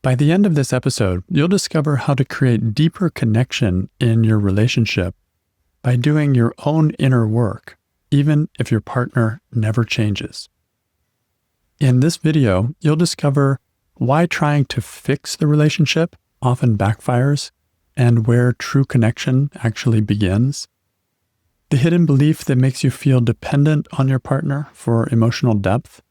By the end of this episode, you'll discover how to create deeper connection in your relationship by doing your own inner work, even if your partner never changes. In this video, you'll discover why trying to fix the relationship often backfires and where true connection actually begins, the hidden belief that makes you feel dependent on your partner for emotional depth,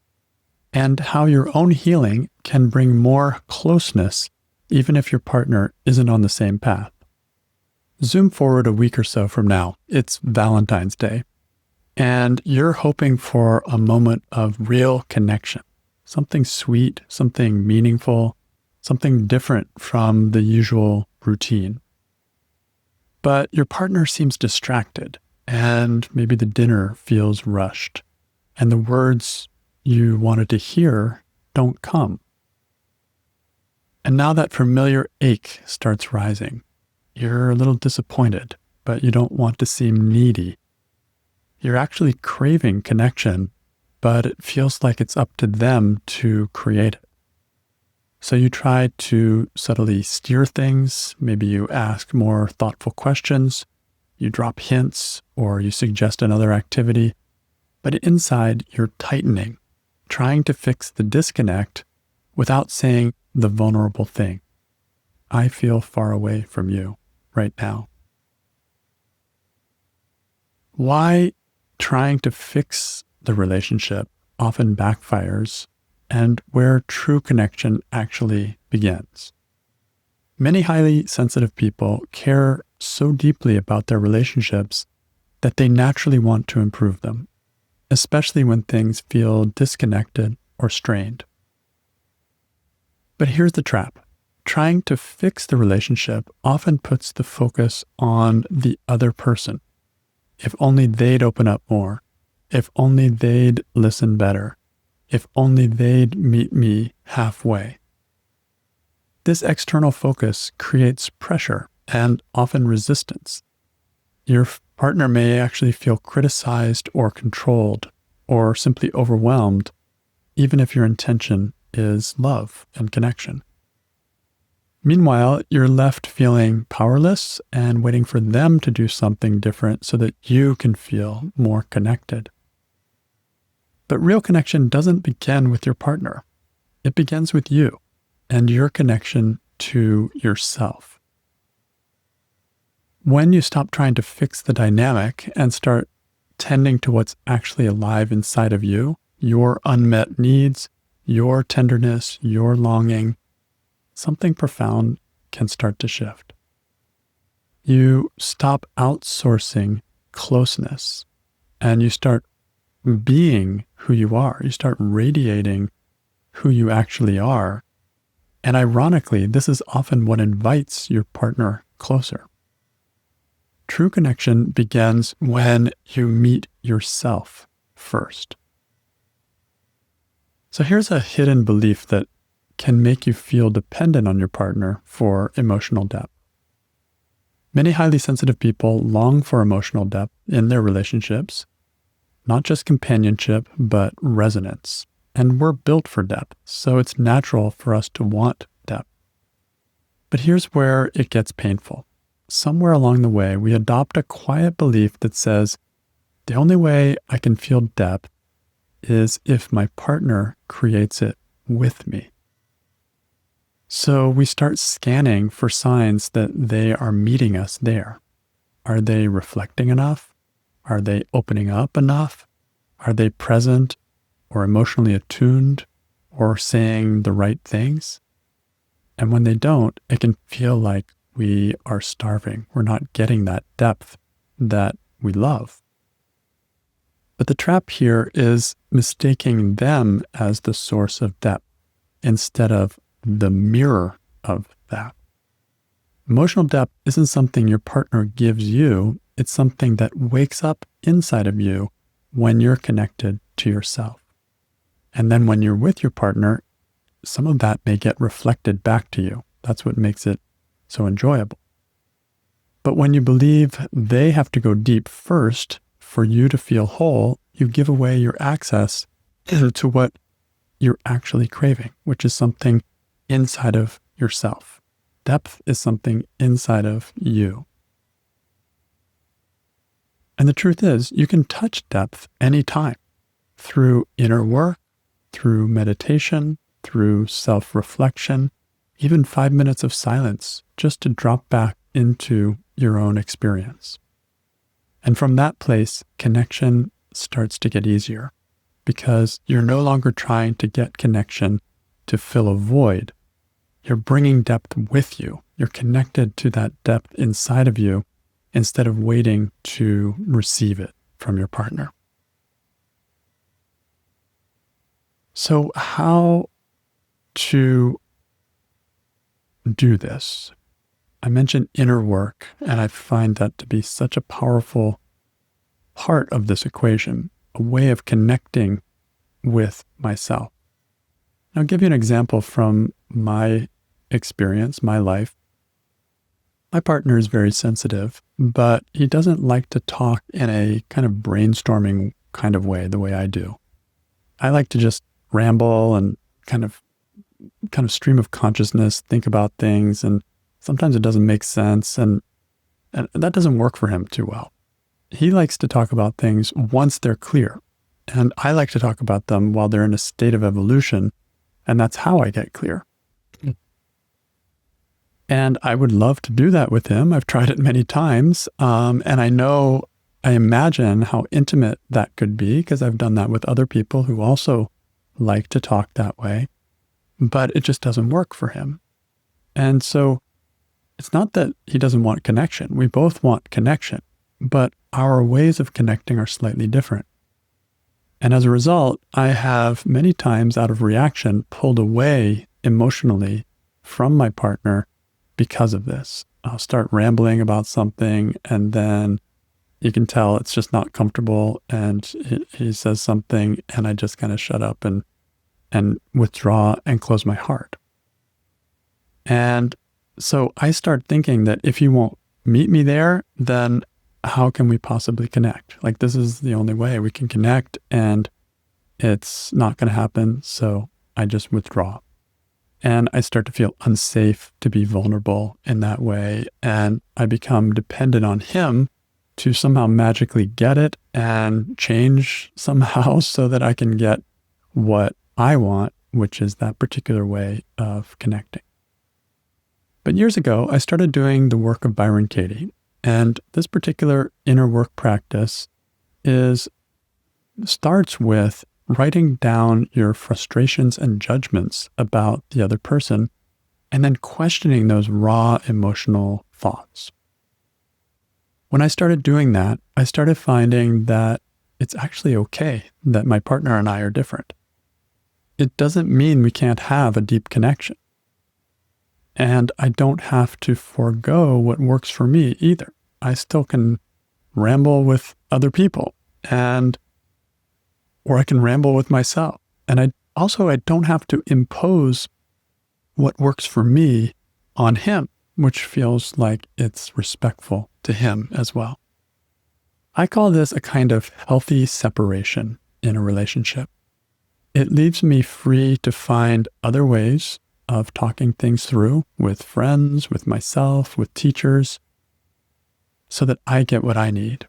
and how your own healing can bring more closeness even if your partner isn't on the same path. Zoom forward a week or so from now. It's Valentine's Day, and you're hoping for a moment of real connection, something sweet, something meaningful, something different from the usual routine. But your partner seems distracted, and maybe the dinner feels rushed, and the words you wanted to hear don't come. And now that familiar ache starts rising. You're a little disappointed, but you don't want to seem needy. You're actually craving connection, but it feels like it's up to them to create it. So you try to subtly steer things. Maybe you ask more thoughtful questions, you drop hints, or you suggest another activity. But inside, you're tightening, trying to fix the disconnect without saying the vulnerable thing. I feel far away from you right now. Why trying to fix the relationship often backfires, and where true connection actually begins. Many highly sensitive people care so deeply about their relationships that they naturally want to improve them, especially when things feel disconnected or strained. But here's the trap. Trying to fix the relationship often puts the focus on the other person. If only they'd open up more. If only they'd listen better. If only they'd meet me halfway. This external focus creates pressure and often resistance. Your partner may actually feel criticized or controlled or simply overwhelmed, even if your intention is love and connection. Meanwhile, you're left feeling powerless and waiting for them to do something different so that you can feel more connected. But real connection doesn't begin with your partner. It begins with you and your connection to yourself. When you stop trying to fix the dynamic and start tending to what's actually alive inside of you, your unmet needs, your tenderness, your longing, something profound can start to shift. You stop outsourcing closeness and you start being who you are. You start radiating who you actually are. And ironically, this is often what invites your partner closer. True connection begins when you meet yourself first. So here's a hidden belief that can make you feel dependent on your partner for emotional depth. Many highly sensitive people long for emotional depth in their relationships, not just companionship, but resonance. And we're built for depth, so it's natural for us to want depth. But here's where it gets painful. Somewhere along the way, we adopt a quiet belief that says, the only way I can feel depth is if my partner creates it with me. So we start scanning for signs that they are meeting us there. Are they reflecting enough? Are they opening up enough? Are they present or emotionally attuned or saying the right things? And when they don't, it can feel like we are starving. We're not getting that depth that we love. But the trap here is mistaking them as the source of depth instead of the mirror of that. Emotional depth isn't something your partner gives you. It's something that wakes up inside of you when you're connected to yourself. And then when you're with your partner, some of that may get reflected back to you. That's what makes it so enjoyable. But when you believe they have to go deep first for you to feel whole, you give away your access to what you're actually craving, which is something inside of yourself. Depth is something inside of you. And the truth is, you can touch depth anytime through inner work, through meditation, through self-reflection, even 5 minutes of silence, just to drop back into your own experience. And from that place, connection starts to get easier because you're no longer trying to get connection to fill a void. You're bringing depth with you. You're connected to that depth inside of you instead of waiting to receive it from your partner. So how to do this? I mentioned inner work, and I find that to be such a powerful part of this equation, a way of connecting with myself. I'll give you an example from my experience, my life. My partner is very sensitive, but he doesn't like to talk in a kind of brainstorming kind of way, the way I do. I like to just ramble and kind of stream of consciousness, think about things, and sometimes it doesn't make sense, and that doesn't work for him too well. He likes to talk about things once they're clear, and I like to talk about them while they're in a state of evolution, and that's how I get clear. And I would love to do that with him. I've tried it many times, and I imagine how intimate that could be because I've done that with other people who also like to talk that way, but it just doesn't work for him. And so it's not that he doesn't want connection. We both want connection, but our ways of connecting are slightly different. And as a result, I have many times out of reaction pulled away emotionally from my partner because of this. I'll start rambling about something and then you can tell it's just not comfortable and he says something and I just kind of shut up and withdraw and close my heart. And so I start thinking that if you won't meet me there, then how can we possibly connect? Like, this is the only way we can connect and it's not going to happen. So I just withdraw. And I start to feel unsafe to be vulnerable in that way. And I become dependent on him to somehow magically get it and change somehow so that I can get what I want, which is that particular way of connecting. But years ago, I started doing the work of Byron Katie. And this particular inner work practice starts with writing down your frustrations and judgments about the other person, and then questioning those raw emotional thoughts. When I started doing that, I started finding that it's actually okay that my partner and I are different. It doesn't mean we can't have a deep connection. And I don't have to forego what works for me either. I still can ramble with other people or I can ramble with myself. And I don't have to impose what works for me on him, which feels like it's respectful to him as well. I call this a kind of healthy separation in a relationship. It leaves me free to find other ways of talking things through with friends, with myself, with teachers, so that I get what I need.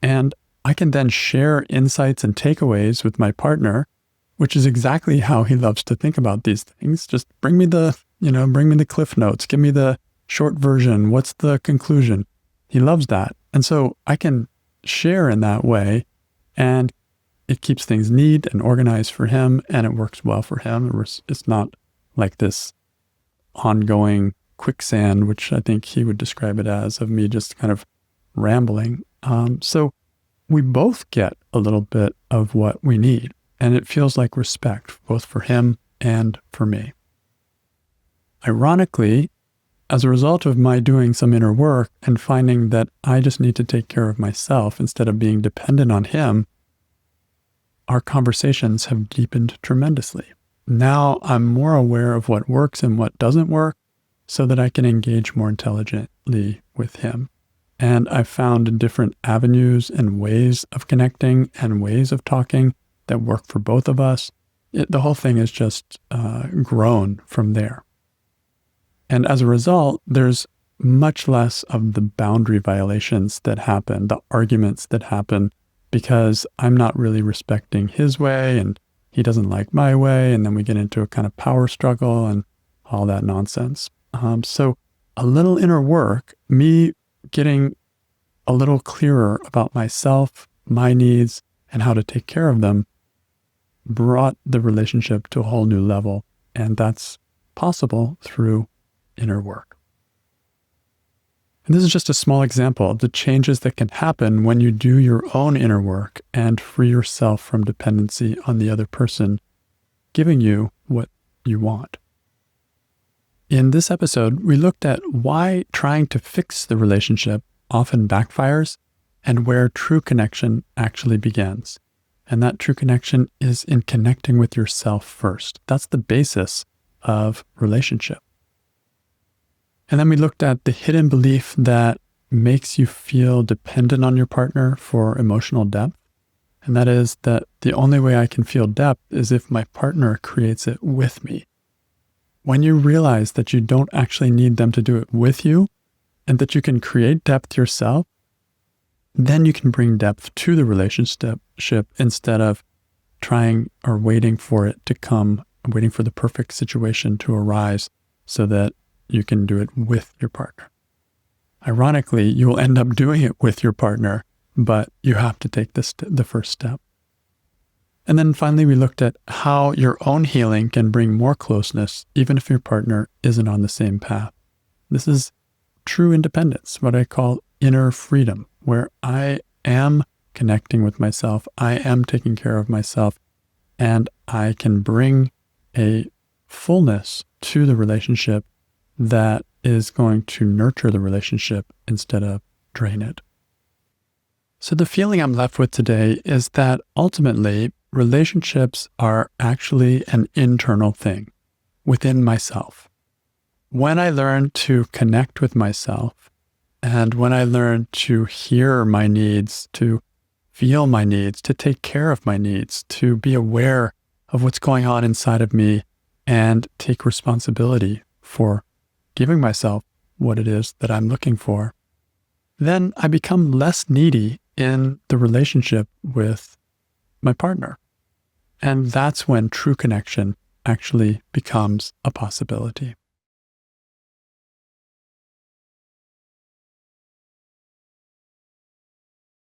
And I can then share insights and takeaways with my partner, which is exactly how he loves to think about these things. Just bring me the cliff notes, give me the short version. What's the conclusion? He loves that. And so I can share in that way and it keeps things neat and organized for him and it works well for him. It's not like this ongoing quicksand, which I think he would describe it as, of me just kind of rambling. So we both get a little bit of what we need, and it feels like respect, both for him and for me. Ironically, as a result of my doing some inner work and finding that I just need to take care of myself instead of being dependent on him, our conversations have deepened tremendously. Now I'm more aware of what works and what doesn't work so that I can engage more intelligently with him. And I've found different avenues and ways of connecting and ways of talking that work for both of us. The whole thing has just grown from there. And as a result, there's much less of the boundary violations that happen, the arguments that happen, because I'm not really respecting his way and he doesn't like my way. And then we get into a kind of power struggle and all that nonsense. So a little inner work, me getting a little clearer about myself, my needs, and how to take care of them, brought the relationship to a whole new level. And that's possible through inner work. And this is just a small example of the changes that can happen when you do your own inner work and free yourself from dependency on the other person giving you what you want. In this episode, we looked at why trying to fix the relationship often backfires and where true connection actually begins. And that true connection is in connecting with yourself first. That's the basis of relationship. And then we looked at the hidden belief that makes you feel dependent on your partner for emotional depth. And that is that the only way I can feel depth is if my partner creates it with me. When you realize that you don't actually need them to do it with you and that you can create depth yourself, then you can bring depth to the relationship instead of trying or waiting for it to come, waiting for the perfect situation to arise so that you can do it with your partner. Ironically, you will end up doing it with your partner, but you have to take the first step. And then finally, we looked at how your own healing can bring more closeness, even if your partner isn't on the same path. This is true independence, what I call inner freedom, where I am connecting with myself, I am taking care of myself, and I can bring a fullness to the relationship that is going to nurture the relationship instead of drain it. So the feeling I'm left with today is that ultimately relationships are actually an internal thing within myself. When I learn to connect with myself and when I learn to hear my needs, to feel my needs, to take care of my needs, to be aware of what's going on inside of me and take responsibility for giving myself what it is that I'm looking for, then I become less needy in the relationship with my partner. And that's when true connection actually becomes a possibility.